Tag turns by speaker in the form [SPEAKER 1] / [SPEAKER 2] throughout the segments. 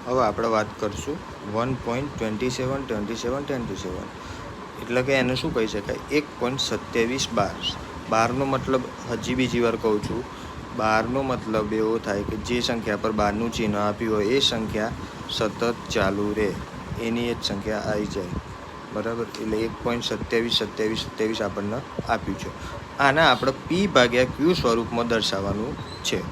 [SPEAKER 1] હવે આપણે વાત કરશું 1.27 એટલે કે એને શું કહી શકાય 1.27 12નો મતલબ હજી બીજી વાર કહું છું 12નો મતલબ એવો થાય કે જે સંખ્યા પર 12નું ચિહ્ન આપ્યું હોય એ સંખ્યા સતત ચાલુ રહે એની જ સંખ્યા આવી જાય બરાબર એટલે 1.27 આપણને આપ્યું છે આના આપણે પી ભાગ્યા ક્યુ સ્વરૂપમાં દર્શાવવાનું છે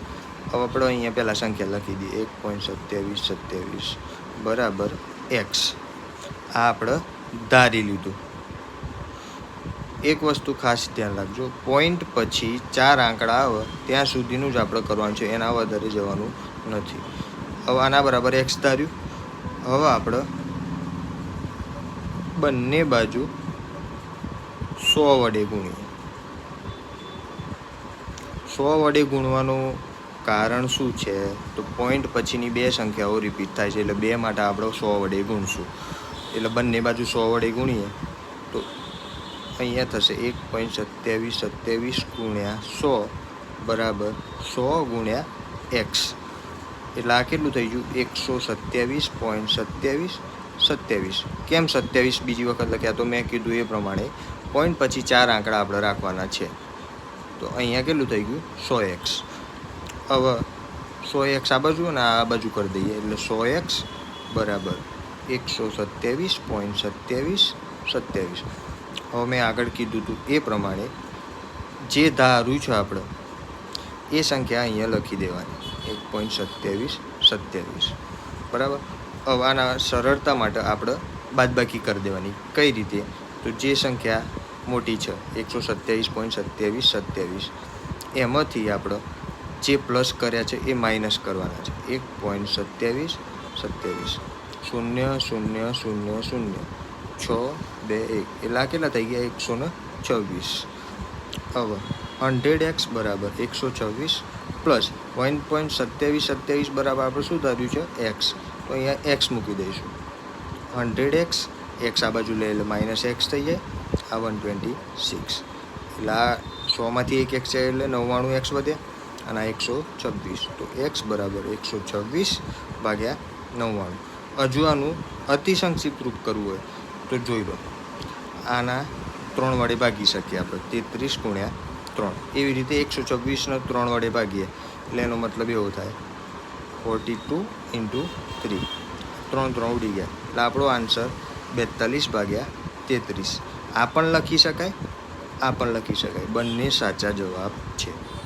[SPEAKER 1] હવે આપણે અહીંયા પહેલાં સંખ્યા લખી દઈએ 1.27 બરાબર એક્સ આ આપણે ધારી લીધું એક વસ્તુ ખાસ ધ્યાન રાખજો પોઈન્ટ પછી 4 આંકડા આવે ત્યાં સુધીનું જ આપણે કરવાનું છે એના વધારે જવાનું નથી હવે આના બરાબર એક્સ ધાર્યું હવે આપણે બંને બાજુ 100 વડે ગુણીએ 100 વડે ગુણવાનું કારણ શું છે તો પોઈન્ટ પછીની બે સંખ્યાઓ રિપીટ થાય છે એટલે બે માટે આપણે 100 વડે ગુણશું એટલે બંને બાજુ 100 વડે ગુણીએ તો અહીંયા થશે 1.27 ગુણ્યા 100 બરાબર 100 ગુણ્યા એક્સ એટલે આ કેટલું થઈ ગયું 127.27 કેમ 27 બીજી વખત લખ્યા તો મેં કીધું એ પ્રમાણે પોઈન્ટ પછી 4 આંકડા આપણે રાખવાના છે તો અહીંયા કેટલું થઈ ગયું 100x હવે 100x આ બાજુ અને આ બાજુ કરી દઈએ એટલે 100x બરાબર 127.27 હવે મેં આગળ કીધું હતું એ પ્રમાણે જે ધાર્યું છે આપણે એ સંખ્યા અહીંયા લખી દેવાની 1.27 બરાબર હવે આના સરળતા માટે આપણે બાદબાકી કરી દેવાની કઈ રીતે તો જે સંખ્યા મોટી છે 127.27 એમાંથી આપણે જે પ્લસ કર્યા છે એ માઇનસ કરવાના છે 1.27 0 0 0 0 6 2 1 એટલે આ કેટલા થઈ ગયા 126 હવે 100x બરાબર 126 પ્લસ 1.27 બરાબર આપણે શું ધાર્યું છે એક્સ તો અહીંયા એક્સ મૂકી દઈશું 100x એક્સ આ બાજુ લે એટલે માઇનસ એક્સ થઈ જાય આ 126 એટલે આ 100માંથી એક એક્સ જાય એટલે 99x વધે અને આ 126 તો એક્સ બરાબર 126 ભાગ્યા 99 હજુ આનું અતિસંક્ષિપ્ત રૂપ કરવું હોય તો જોઈ લો આના 3 વડે ભાગી શકીએ આપણે 33 ગુણ્યા 3 એવી રીતે 126ને 3 વડે ભાગીએ એટલે એનો મતલબ એવો થાય 42 × 3 3 ઉડી ગયા એટલે આપણો આન્સર 42 ભાગ્યા 33 આ પણ લખી શકાય બંને સાચા જવાબ છે